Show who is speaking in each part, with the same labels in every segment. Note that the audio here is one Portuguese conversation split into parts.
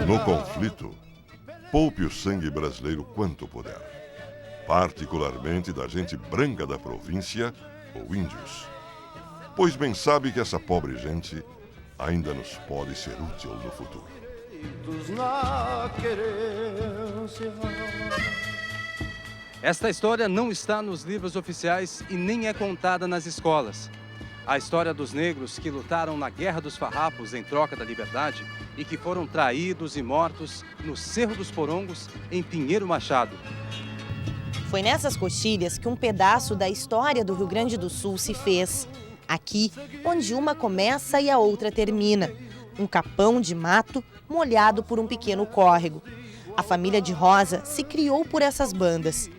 Speaker 1: No conflito, poupe o sangue brasileiro quanto puder, particularmente da gente branca da província ou índios, pois bem sabe que essa pobre gente ainda nos pode ser útil no futuro.
Speaker 2: Esta história não está nos livros oficiais e nem é contada nas escolas. A história dos negros que lutaram na Guerra dos Farrapos em troca da liberdade e que foram traídos e mortos no Cerro dos Porongos, em Pinheiro Machado.
Speaker 3: Foi nessas coxilhas que um pedaço da história do Rio Grande do Sul se fez. Aqui, onde uma começa e a outra termina. Um capão de mato molhado por um pequeno córrego. A família de Rosa se criou por essas bandas.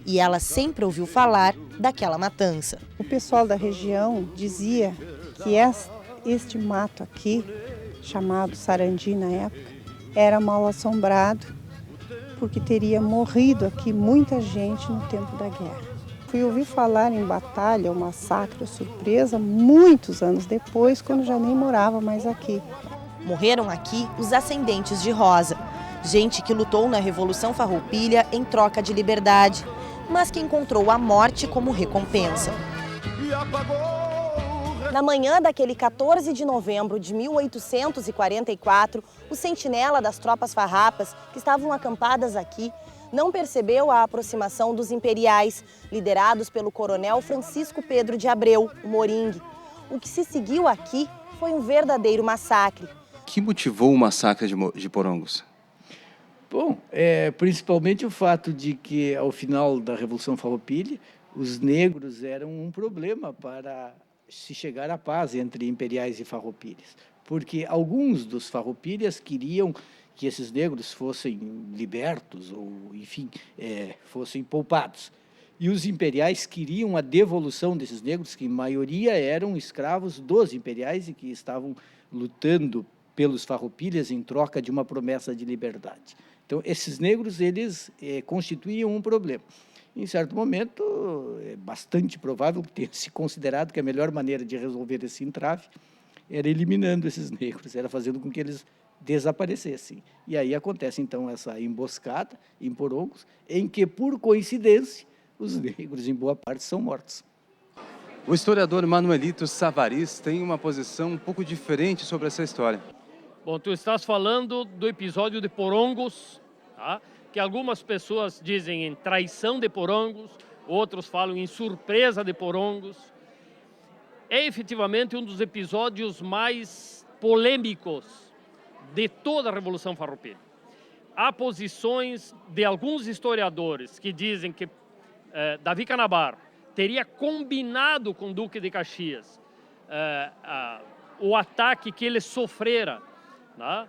Speaker 3: E ela sempre ouviu falar daquela matança.
Speaker 4: O pessoal da região dizia que este mato aqui, chamado Sarandi na época, era mal assombrado, porque teria morrido aqui muita gente no tempo da guerra. Fui ouvir falar em batalha, ou massacre, ou surpresa, muitos anos depois, quando já nem morava mais aqui.
Speaker 3: Morreram aqui os ascendentes de Rosa, gente que lutou na Revolução Farroupilha em troca de liberdade, mas que encontrou a morte como recompensa. Na manhã daquele 14 de novembro de 1844, o sentinela das tropas farrapas, que estavam acampadas aqui, não percebeu a aproximação dos imperiais, liderados pelo coronel Francisco Pedro de Abreu, o Moringue. O que se seguiu aqui foi um verdadeiro massacre.
Speaker 2: O que motivou o massacre de Porongos?
Speaker 5: Bom, principalmente o fato de que, ao final da Revolução Farroupilha, os negros eram um problema para se chegar à paz entre imperiais e farroupilhas, porque alguns dos farroupilhas queriam que esses negros fossem libertos ou, enfim, fossem poupados. E os imperiais queriam a devolução desses negros, que em maioria eram escravos dos imperiais e que estavam lutando pelos farroupilhas em troca de uma promessa de liberdade. Então, esses negros, eles constituíam um problema. Em certo momento, é bastante provável que tenha se considerado que a melhor maneira de resolver esse entrave era eliminando esses negros, era fazendo com que eles desaparecessem. E aí acontece, então, essa emboscada em Porongos, em que, por coincidência, os negros, em boa parte, são mortos.
Speaker 2: O historiador Manuelito Savariz tem uma posição um pouco diferente sobre essa história.
Speaker 6: Bom, tu estás falando do episódio de Porongos, tá? Que algumas pessoas dizem em traição de Porongos, outros falam em surpresa de Porongos. É efetivamente um dos episódios mais polêmicos de toda a Revolução Farroupilha. Há posições de alguns historiadores que dizem que Davi Canabarro teria combinado com o Duque de Caxias o ataque que ele sofrera, né,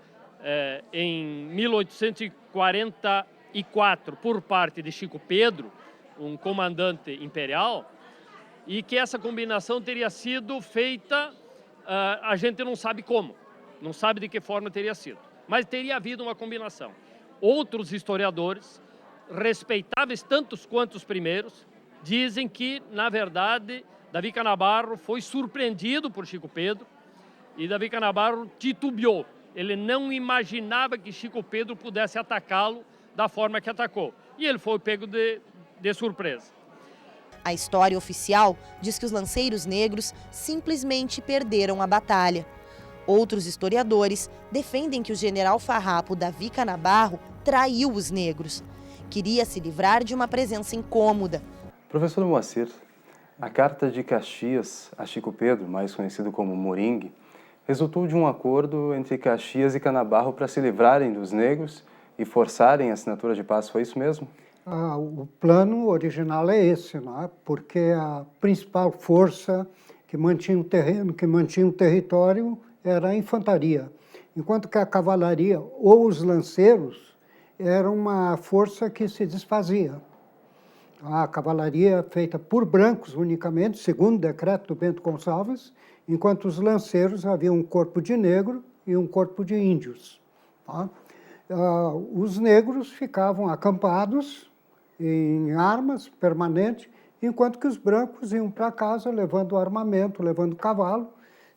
Speaker 6: em 1844 por parte de Chico Pedro, um comandante imperial, e que essa combinação teria sido feita, a gente não sabe como, não sabe de que forma teria sido, mas teria havido uma combinação. Outros historiadores, respeitáveis tantos quanto os primeiros, dizem que, na verdade, Davi Canabarro foi surpreendido por Chico Pedro e Davi Canabarro titubeou. Ele não imaginava que Chico Pedro pudesse atacá-lo da forma que atacou. E ele foi pego de surpresa.
Speaker 3: A história oficial diz que os lanceiros negros simplesmente perderam a batalha. Outros historiadores defendem que o general farrapo Davi Canabarro traiu os negros. Queria se livrar de uma presença incômoda.
Speaker 7: Professor Moacir, a Carta de Caxias a Chico Pedro, mais conhecido como Moringue, resultou de um acordo entre Caxias e Canabarro para se livrarem dos negros e forçarem a assinatura de paz. Foi isso mesmo?
Speaker 8: O plano original é esse, não é? Porque a principal força que mantinha o terreno, que mantinha o território, era a infantaria, enquanto que a cavalaria ou os lanceiros era uma força que se desfazia. A cavalaria feita por brancos unicamente, segundo o decreto do Bento Gonçalves, enquanto os lanceiros havia um corpo de negro e um corpo de índios. Tá? Os negros ficavam acampados em armas permanentes, enquanto que os brancos iam para casa levando armamento, levando cavalo,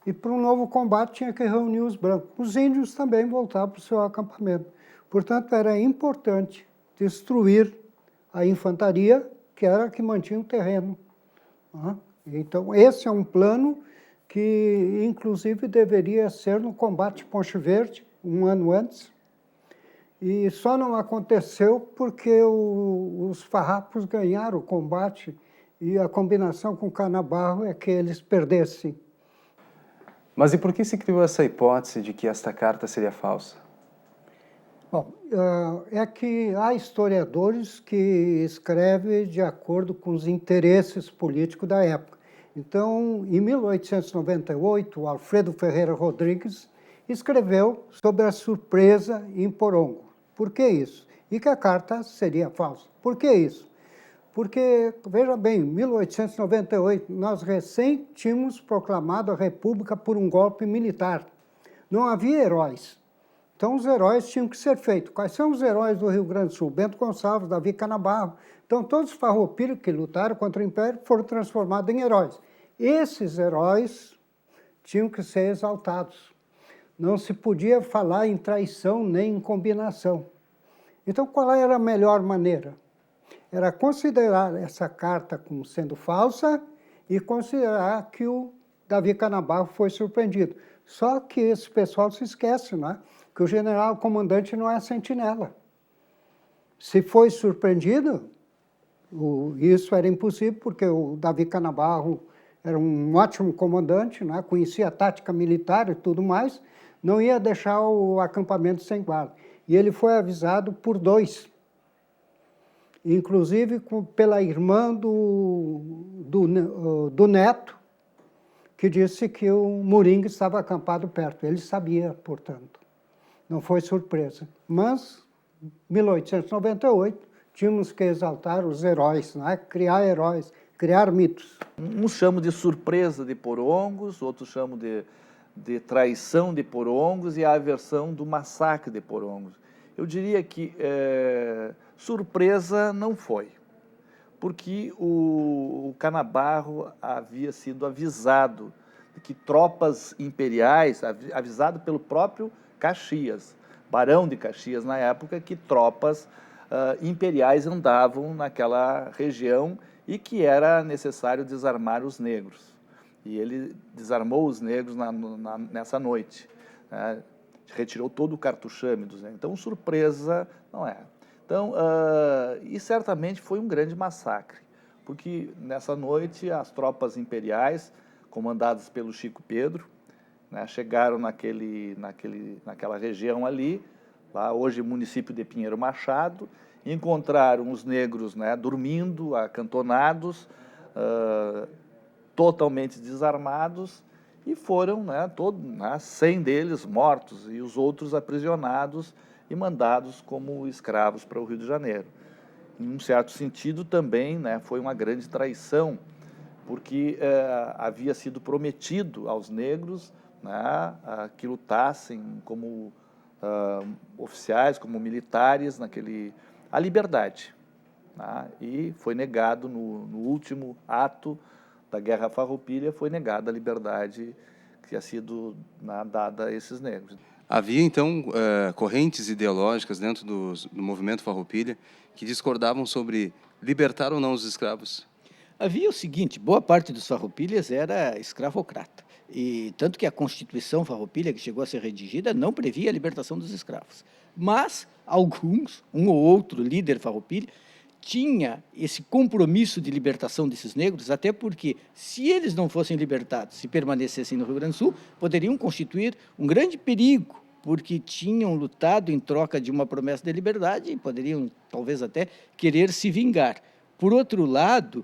Speaker 8: e para um novo combate tinha que reunir os brancos. Os índios também voltavam para o seu acampamento. Portanto, era importante destruir a infantaria, que era a que mantinha o terreno. Então, esse é um plano que, inclusive, deveria ser no combate Ponte Verde, um ano antes, e só não aconteceu porque os farrapos ganharam o combate e a combinação com o Canabarro é que eles perdessem.
Speaker 7: Mas e por que se criou essa hipótese de que esta carta seria falsa?
Speaker 8: Bom, é que há historiadores que escrevem de acordo com os interesses políticos da época. Então, em 1898, o Alfredo Ferreira Rodrigues escreveu sobre a surpresa em Porongo. Por que isso? E que a carta seria falsa. Por que isso? Porque, veja bem, em 1898, nós recém tínhamos proclamado a República por um golpe militar. Não havia heróis. Então, os heróis tinham que ser feitos. Quais são os heróis do Rio Grande do Sul? Bento Gonçalves, Davi Canabarro. Então, todos os farroupilhos que lutaram contra o Império foram transformados em heróis. Esses heróis tinham que ser exaltados. Não se podia falar em traição nem em combinação. Então, qual era a melhor maneira? Era considerar essa carta como sendo falsa e considerar que o Davi Canabarro foi surpreendido. Só que esse pessoal se esquece, né? Que o general comandante não é sentinela. Se foi surpreendido, isso era impossível, porque o Davi Canabarro era um ótimo comandante, né? Conhecia a tática militar e tudo mais, não ia deixar o acampamento sem guarda. E ele foi avisado por dois, inclusive pela irmã do neto, que disse que o Moringue estava acampado perto. Ele sabia, portanto. Não foi surpresa. Mas, em 1898, tínhamos que exaltar os heróis, né? Criar heróis, criar mitos.
Speaker 9: Uns chamam de surpresa de Porongos, outros chamam de traição de Porongos e a aversão do massacre de Porongos. Eu diria que surpresa não foi, porque o Canabarro havia sido avisado de que tropas imperiais, avisado pelo próprio Caxias, Barão de Caxias na época, que tropas imperiais andavam naquela região e que era necessário desarmar os negros. E ele desarmou os negros nessa noite, né? Retirou todo o cartuchame dos negros. Então, surpresa não é. Então, e certamente foi um grande massacre, porque nessa noite as tropas imperiais, comandadas pelo Chico Pedro, né, chegaram naquela região ali, lá hoje município de Pinheiro Machado, e encontraram os negros, né, dormindo, acantonados, totalmente desarmados, e foram, né, 100 deles mortos e os outros aprisionados e mandados como escravos para o Rio de Janeiro. Em um certo sentido também, né, foi uma grande traição, porque havia sido prometido aos negros, né, que lutassem como oficiais, como militares, a liberdade. Né, e foi negado no último ato da Guerra Farroupilha, foi negada a liberdade que tinha sido dada a esses negros.
Speaker 2: Havia, então, correntes ideológicas dentro do movimento Farroupilha que discordavam sobre libertar ou não os escravos?
Speaker 5: Havia o seguinte, boa parte dos farroupilhas era escravocrata. E tanto que a Constituição Farroupilha, que chegou a ser redigida, não previa a libertação dos escravos. Mas alguns, um ou outro líder farroupilha, tinha esse compromisso de libertação desses negros, até porque, se eles não fossem libertados, se permanecessem no Rio Grande do Sul, poderiam constituir um grande perigo, porque tinham lutado em troca de uma promessa de liberdade e poderiam, talvez, até querer se vingar. Por outro lado,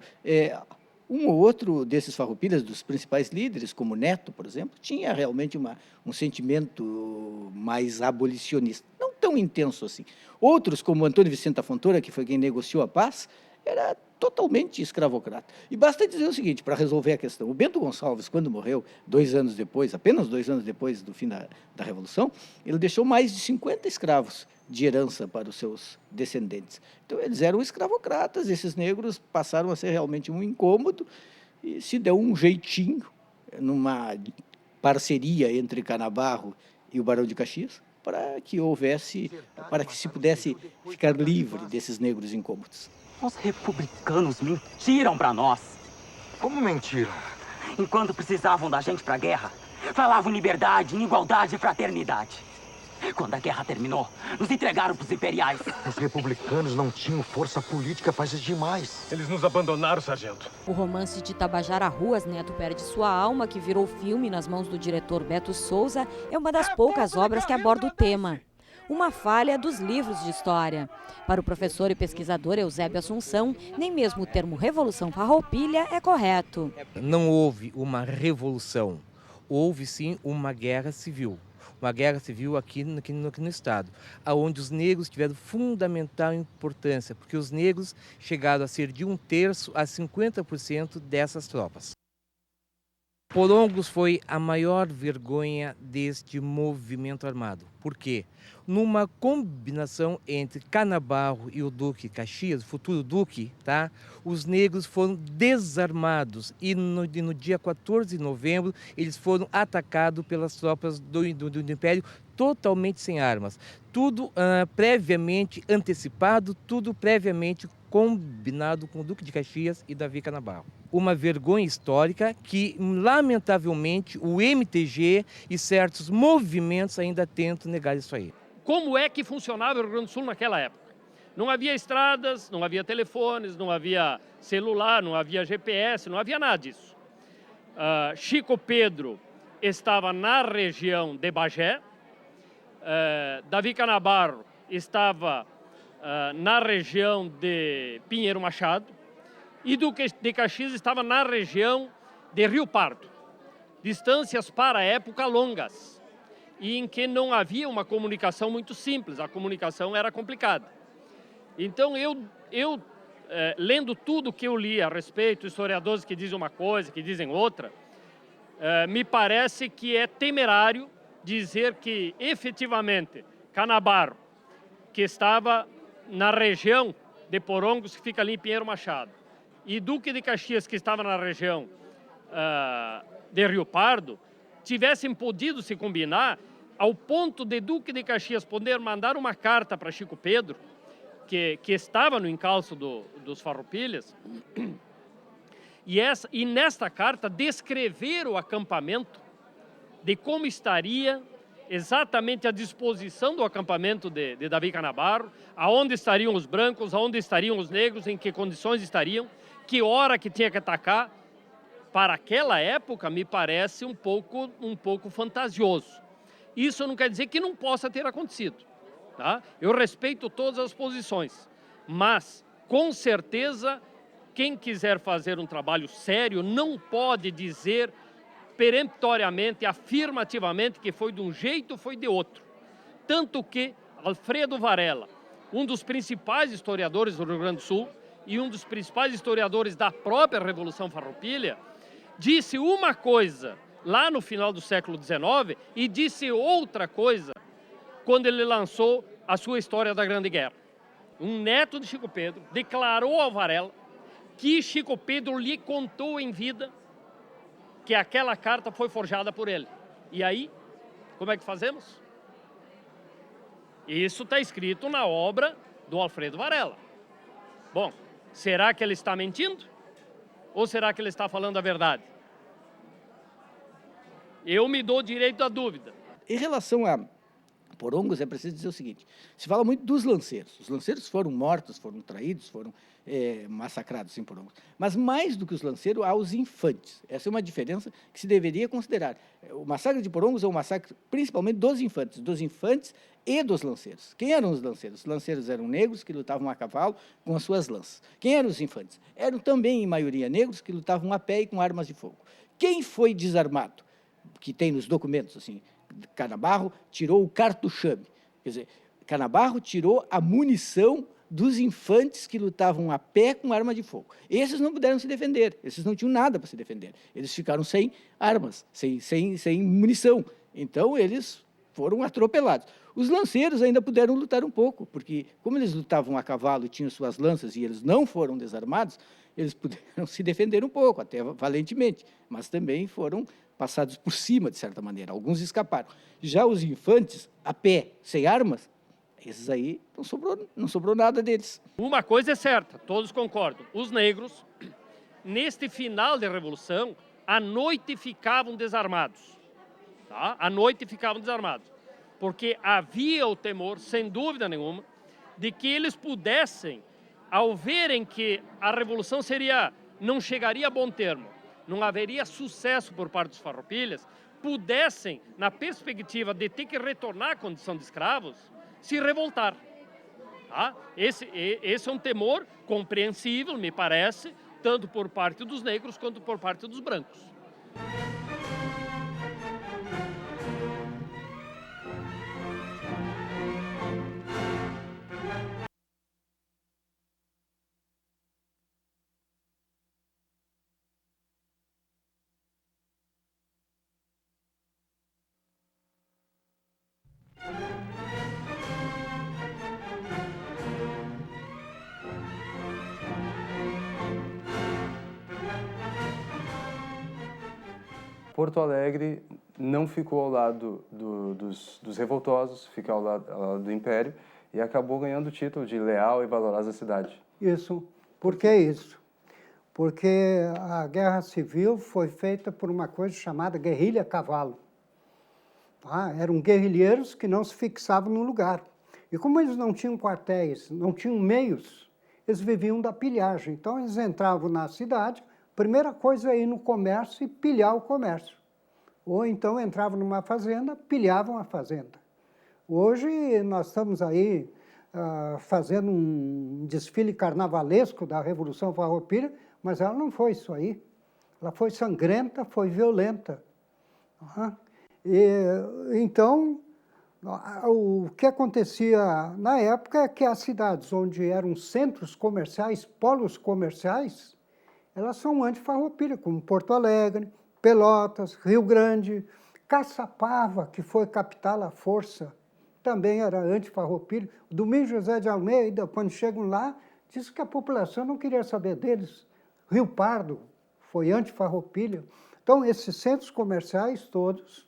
Speaker 5: um ou outro desses farroupilhas, dos principais líderes, como Neto, por exemplo, tinha realmente um sentimento mais abolicionista, não tão intenso assim. Outros, como Antônio Vicente da Fontoura, que foi quem negociou a paz, era totalmente escravocrata. E basta dizer o seguinte, para resolver a questão, o Bento Gonçalves, quando morreu, 2 anos depois, apenas 2 anos depois do fim da Revolução, ele deixou mais de 50 escravos de herança para os seus descendentes. Então, eles eram escravocratas, esses negros passaram a ser realmente um incômodo, e se deu um jeitinho, numa parceria entre Canabarro e o Barão de Caxias para que se pudesse ficar livre desses negros incômodos.
Speaker 10: Os republicanos mentiram para nós.
Speaker 11: Como mentiram?
Speaker 10: Enquanto precisavam da gente para a guerra, falavam em liberdade, em igualdade e fraternidade. Quando a guerra terminou, nos entregaram para os imperiais.
Speaker 11: Os republicanos não tinham força política para exigir mais.
Speaker 12: Eles nos abandonaram, sargento.
Speaker 13: O romance de Tabajara Ruas, Neto Perde Sua Alma, que virou filme nas mãos do diretor Beto Souza, é uma das poucas obras que aborda o tema. Uma falha dos livros de história. Para o professor e pesquisador Eusébio Assunção, nem mesmo o termo Revolução Farroupilha é correto.
Speaker 14: Não houve uma revolução, houve sim uma guerra civil. Uma guerra civil aqui no Estado, onde os negros tiveram fundamental importância, porque os negros chegaram a ser de 1/3 a 50% dessas tropas. Porongos foi a maior vergonha deste movimento armado. Por quê? Numa combinação entre Canabarro e o Duque Caxias, o futuro Duque, tá? Os negros foram desarmados e no dia 14 de novembro eles foram atacados pelas tropas do Império totalmente sem armas. Tudo previamente antecipado, tudo previamente combinado com o Duque de Caxias e Davi Canabarro. Uma vergonha histórica que, lamentavelmente, o MTG e certos movimentos ainda tentam negar isso aí.
Speaker 6: Como é que funcionava o Rio Grande do Sul naquela época? Não havia estradas, não havia telefones, não havia celular, não havia GPS, não havia nada disso. Chico Pedro estava na região de Bagé, Davi Canabarro estava na região de Pinheiro Machado e Duque de Caxias estava na região de Rio Pardo. Distâncias para a época longas e em que não havia uma comunicação muito simples, a comunicação era complicada. Então eu lendo tudo que eu li a respeito, historiadores que dizem uma coisa, que dizem outra, me parece que é temerário dizer que efetivamente Canabarro, que estava na região de Porongos, que fica ali em Pinheiro Machado, e Duque de Caxias, que estava na região de Rio Pardo, tivessem podido se combinar ao ponto de Duque de Caxias poder mandar uma carta para Chico Pedro, que estava no encalço dos Farroupilhas, e nesta carta descrever o acampamento, de como estaria exatamente a disposição do acampamento de Davi Canabarro, aonde estariam os brancos, aonde estariam os negros, em que condições estariam, que hora que tinha que atacar. Para aquela época, me parece um pouco fantasioso. Isso não quer dizer que não possa ter acontecido, tá? Eu respeito todas as posições, mas, com certeza, quem quiser fazer um trabalho sério não pode dizer peremptoriamente, afirmativamente, que foi de um jeito ou foi de outro. Tanto que Alfredo Varela, um dos principais historiadores do Rio Grande do Sul e um dos principais historiadores da própria Revolução Farroupilha, disse uma coisa lá no final do século XIX e disse outra coisa quando ele lançou a sua História da Grande Guerra. Um neto de Chico Pedro declarou ao Varela que Chico Pedro lhe contou em vida que aquela carta foi forjada por ele. E aí, como é que fazemos? Isso está escrito na obra do Alfredo Varela. Bom, será que ele está mentindo? Ou será que ele está falando a verdade? Eu me dou direito à dúvida.
Speaker 5: Em relação a Porongos, é preciso dizer o seguinte: se fala muito dos lanceiros. Os lanceiros foram mortos, foram traídos, foram massacrados em Porongos. Mas mais do que os lanceiros, há os infantes. Essa é uma diferença que se deveria considerar. O massacre de Porongos é um massacre principalmente dos infantes e dos lanceiros. Quem eram os lanceiros? Os lanceiros eram negros que lutavam a cavalo com as suas lanças. Quem eram os infantes? Eram também, em maioria, negros que lutavam a pé e com armas de fogo. Quem foi desarmado? Que tem nos documentos, assim, Canabarro tirou o cartuchame. Quer dizer, Canabarro tirou a munição dos infantes que lutavam a pé com arma de fogo. Esses não puderam se defender, esses não tinham nada para se defender. Eles ficaram sem armas, sem munição. Então, eles foram atropelados. Os lanceiros ainda puderam lutar um pouco, porque como eles lutavam a cavalo e tinham suas lanças e eles não foram desarmados, eles puderam se defender um pouco, até valentemente, mas também foram passados por cima, de certa maneira. Alguns escaparam. Já os infantes, a pé, sem armas, esses aí não sobrou nada deles.
Speaker 6: Uma coisa é certa, todos concordam. Os negros, neste final da Revolução, à noite ficavam desarmados. Tá? À noite ficavam desarmados. Porque havia o temor, sem dúvida nenhuma, de que eles pudessem, ao verem que a Revolução não chegaria a bom termo, não haveria sucesso por parte dos farroupilhas, pudessem, na perspectiva de ter que retornar à condição de escravos, se revoltar. Tá? Esse é um temor compreensível, me parece, tanto por parte dos negros quanto por parte dos brancos.
Speaker 7: Porto Alegre não ficou ao lado dos revoltosos, ficou ao lado do Império e acabou ganhando o título de leal e valorosa cidade.
Speaker 8: Isso. Por que isso? Porque a Guerra Civil foi feita por uma coisa chamada guerrilha a cavalo. Eram guerrilheiros que não se fixavam no lugar. E como eles não tinham quartéis, não tinham meios, eles viviam da pilhagem. Então, eles entravam na cidade, primeira coisa é ir no comércio e pilhar o comércio. Ou então entravam numa fazenda, pilhavam a fazenda. Hoje nós estamos aí fazendo um desfile carnavalesco da Revolução Farroupilha, mas ela não foi isso aí. Ela foi sangrenta, foi violenta. Então, o que acontecia na época é que as cidades onde eram centros comerciais, polos comerciais, elas são anti-farroupilha, como Porto Alegre, Pelotas, Rio Grande, Caçapava, que foi capital à força, também era anti-farroupilha. Domingos José de Almeida, quando chegam lá, disse que a população não queria saber deles. Rio Pardo foi anti-farroupilha. Então, esses centros comerciais todos,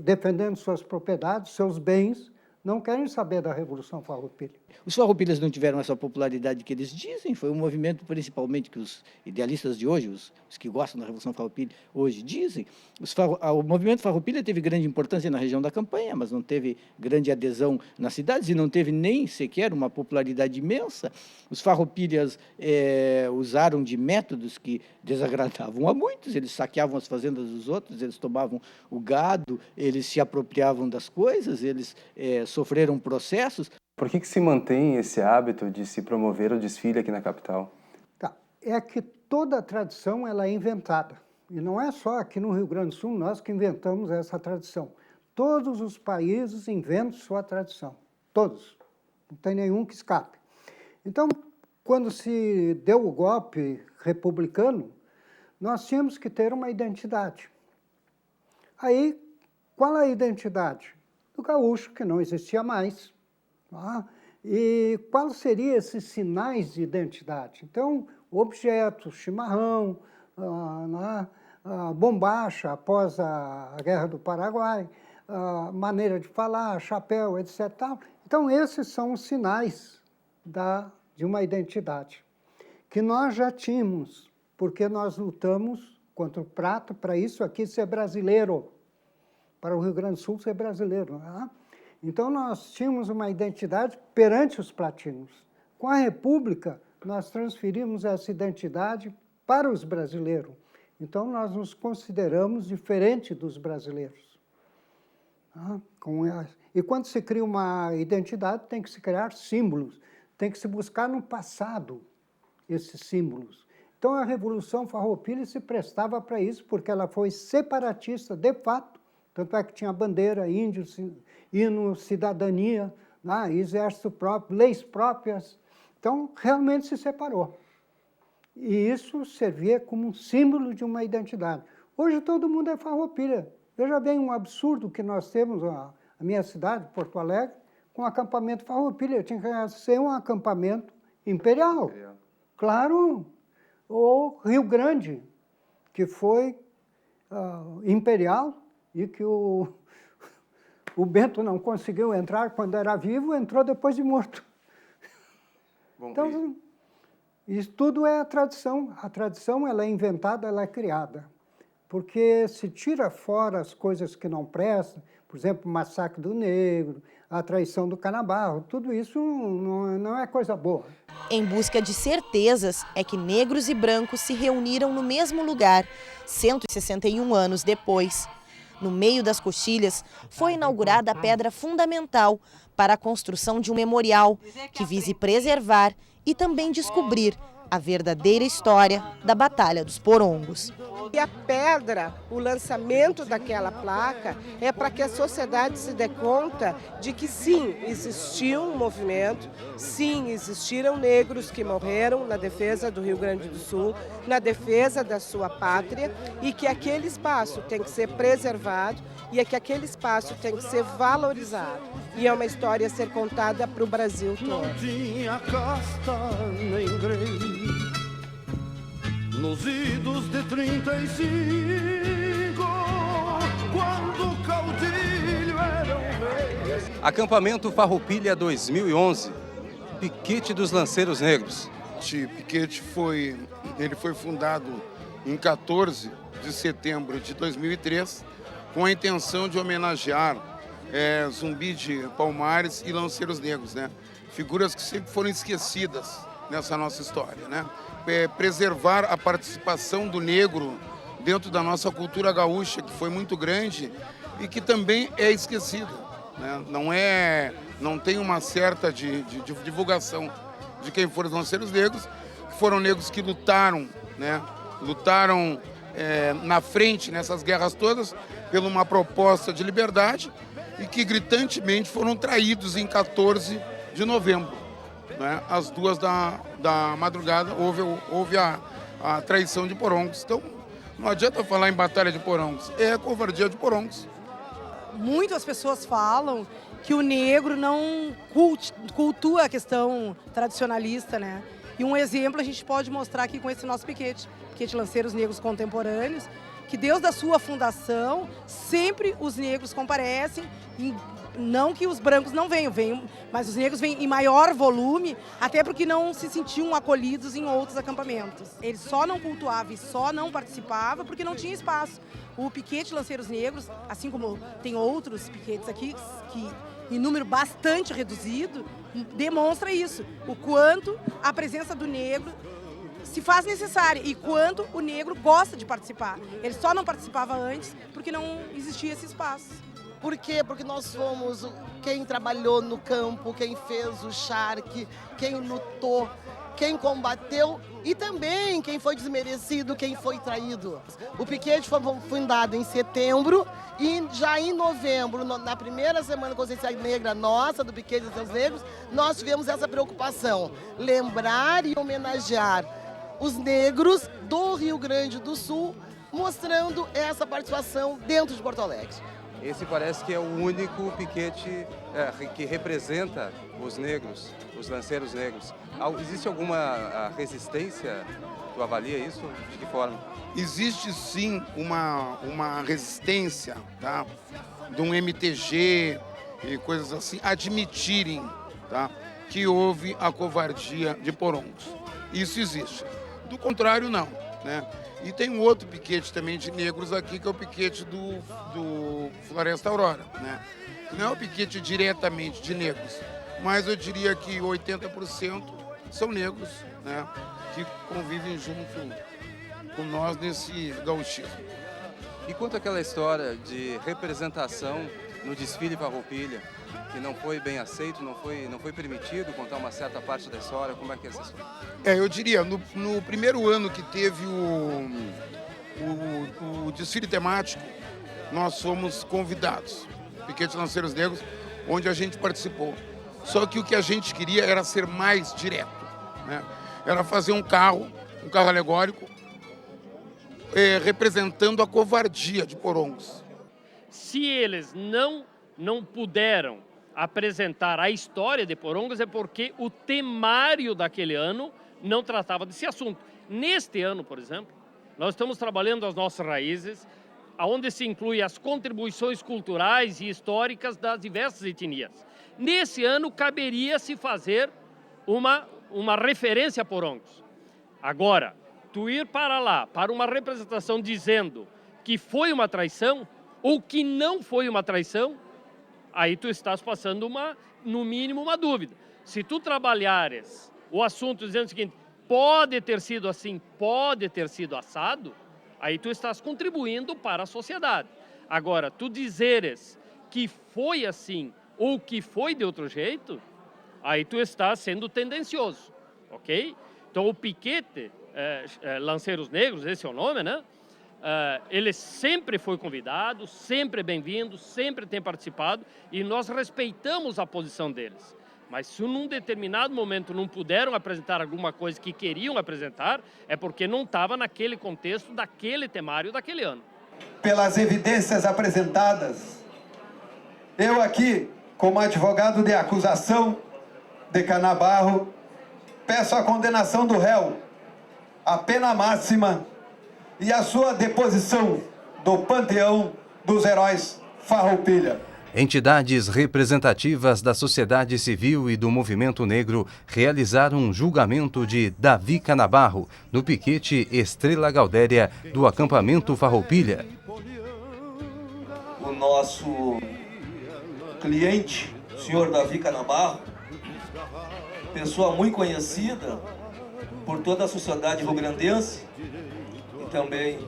Speaker 8: defendendo suas propriedades, seus bens, não querem saber da Revolução Farroupilha.
Speaker 5: Os farroupilhas não tiveram essa popularidade que eles dizem, foi um movimento principalmente que os idealistas de hoje, os que gostam da Revolução Farroupilha hoje dizem. O movimento Farroupilha teve grande importância na região da campanha, mas não teve grande adesão nas cidades e não teve nem sequer uma popularidade imensa. Os farroupilhas usaram de métodos que desagradavam a muitos, eles saqueavam as fazendas dos outros, eles tomavam o gado, eles se apropriavam das coisas, eles sofreram processos.
Speaker 7: Por que se mantém esse hábito de se promover o desfile aqui na capital?
Speaker 8: É que toda a tradição ela é inventada. E não é só aqui no Rio Grande do Sul nós que inventamos essa tradição. Todos os países inventam sua tradição. Todos. Não tem nenhum que escape. Então, quando se deu o golpe republicano, nós tínhamos que ter uma identidade. Aí, qual a identidade? Do gaúcho, que não existia mais. E quais seriam esses sinais de identidade? Então, objetos, chimarrão, bombacha após a Guerra do Paraguai, maneira de falar, chapéu, etc. Então, esses são os sinais de uma identidade, que nós já tínhamos, porque nós lutamos contra o prata para isso aqui ser brasileiro, para o Rio Grande do Sul ser brasileiro. Então, nós tínhamos uma identidade perante os platinos. Com a República, nós transferimos essa identidade para os brasileiros. Então, nós nos consideramos diferentes dos brasileiros. E quando se cria uma identidade, tem que se criar símbolos, tem que se buscar no passado esses símbolos. Então, a Revolução Farroupilha se prestava para isso, porque ela foi separatista, de fato. Tanto é que tinha bandeira, índio, hino, cidadania, exército próprio, leis próprias. Então, realmente se separou. E isso servia como um símbolo de uma identidade. Hoje todo mundo é farroupilha. Veja bem um absurdo que nós temos, a minha cidade, Porto Alegre, com acampamento farroupilha. Tinha que ser um acampamento imperial. Claro, ou Rio Grande, que foi imperial e que o Bento não conseguiu entrar quando era vivo, entrou depois de morto.
Speaker 2: Bom,
Speaker 8: então, isso tudo é a tradição. A tradição ela é inventada, ela é criada. Porque se tira fora as coisas que não prestam, por exemplo, o massacre do negro, a traição do Canabarro, tudo isso não é coisa boa.
Speaker 3: Em busca de certezas, é que negros e brancos se reuniram no mesmo lugar, 161 anos depois. No meio das coxilhas, foi inaugurada a pedra fundamental para a construção de um memorial que vise preservar e também descobrir a verdadeira história da Batalha dos Porongos.
Speaker 12: E a pedra, o lançamento daquela placa, é para que a sociedade se dê conta de que sim, existiu um movimento, sim, existiram negros que morreram na defesa do Rio Grande do Sul, na defesa da sua pátria, e que aquele espaço tem que ser preservado e que aquele espaço tem que ser valorizado. E é uma história a ser contada para o Brasil todo.
Speaker 15: Não tinha casta nem grei. Nos idos de 35, quando o caudilho era um rei.
Speaker 2: Acampamento Farroupilha 2011, Piquete dos Lanceiros Negros.
Speaker 16: Este piquete foi fundado em 14 de setembro de 2003, com a intenção de homenagear Zumbi de Palmares e Lanceiros Negros, né? Figuras que sempre foram esquecidas nessa nossa história, né? Preservar a participação do negro dentro da nossa cultura gaúcha, que foi muito grande e que também é esquecida, né? Não tem uma certa de divulgação de quem foram os lanceiros negros, que foram negros que lutaram, né? Lutaram na frente nessas guerras todas por uma proposta de liberdade e que gritantemente foram traídos em 14 de novembro. Né? Às 2 da madrugada houve a traição de Porongos. Então, não adianta falar em batalha de Porongos, é a covardia de Porongos.
Speaker 17: Muitas pessoas falam que o negro não cultua a questão tradicionalista, né? E um exemplo a gente pode mostrar aqui com esse nosso piquete Lanceiros Negros Contemporâneos, que desde a sua fundação, sempre os negros comparecem, não que os brancos não venham, mas os negros vêm em maior volume, até porque não se sentiam acolhidos em outros acampamentos. Eles só não cultuavam e só não participavam porque não tinha espaço. O piquete Lanceiros Negros, assim como tem outros piquetes aqui, que em número bastante reduzido, demonstra isso, o quanto a presença do negro se faz necessária e quanto o negro gosta de participar. Ele só não participava antes porque não existia esse espaço.
Speaker 18: Por quê? Porque nós fomos quem trabalhou no campo, quem fez o charque, quem lutou, quem combateu e também quem foi desmerecido, quem foi traído. O piquete foi fundado em setembro e já em novembro, na primeira semana da consciência negra nossa, do piquete dos negros, nós tivemos essa preocupação, lembrar e homenagear os negros do Rio Grande do Sul, mostrando essa participação dentro de Porto Alegre.
Speaker 2: Esse parece que é o único piquete que representa os negros, os lanceiros negros. Existe alguma resistência? Tu avalia isso? De que forma?
Speaker 16: Existe sim uma resistência, tá? De um MTG e coisas assim, admitirem, tá? Que houve a covardia de Porongos. Isso existe. Do contrário, não, né? E tem um outro piquete também de negros aqui, que é o piquete do Floresta Aurora, né? Não é o piquete diretamente de negros, mas eu diria que 80% são negros, né? Que convivem junto com nós nesse gauchismo.
Speaker 2: E quanto àquela história de representação no desfile Farroupilha, que não foi bem aceito, não foi permitido contar uma certa parte da história, como é que é essa história?
Speaker 16: Eu diria, no primeiro ano que teve o desfile temático, nós fomos convidados, Piquete Lanceiros Negros, onde a gente participou. Só que o que a gente queria era ser mais direto, né? Era fazer um carro alegórico, representando a covardia de Porongos.
Speaker 6: Se eles não puderam apresentar a história de Porongos é porque o temário daquele ano não tratava desse assunto. Neste ano, por exemplo, nós estamos trabalhando as nossas raízes, onde se inclui as contribuições culturais e históricas das diversas etnias. Nesse ano, caberia se fazer uma referência a porongos. Agora, tu ir para lá, para uma representação dizendo que foi uma traição ou que não foi uma traição, aí tu estás passando, no mínimo, uma dúvida. Se tu trabalhares o assunto dizendo o seguinte, pode ter sido assim, pode ter sido assado, aí tu estás contribuindo para a sociedade. Agora, tu dizeres que foi assim ou que foi de outro jeito, aí tu estás sendo tendencioso, ok? Então, o piquete, Lanceiros Negros, esse é o nome, né? Ele sempre foi convidado, sempre bem-vindo, sempre tem participado e nós respeitamos a posição deles. Mas se num determinado momento não puderam apresentar alguma coisa que queriam apresentar, é porque não estava naquele contexto daquele temário daquele ano.
Speaker 19: Pelas evidências apresentadas, eu aqui, como advogado de acusação de Canabarro, peço a condenação do réu, a pena máxima e a sua deposição do panteão dos heróis Farroupilha.
Speaker 2: Entidades representativas da sociedade civil e do movimento negro realizaram um julgamento de Davi Canabarro no piquete Estrela Gaudéria do acampamento Farroupilha.
Speaker 20: O nosso cliente, o senhor Davi Canabarro, pessoa muito conhecida por toda a sociedade rio-grandense e também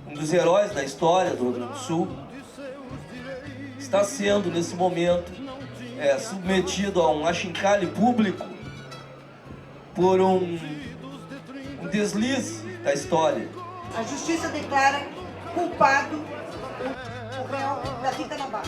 Speaker 20: um dos heróis da história do Rio Grande do Sul, está sendo, nesse momento, submetido a um achincalhe público por um deslize da história.
Speaker 21: A justiça declara culpado o réu Davi Canabarro.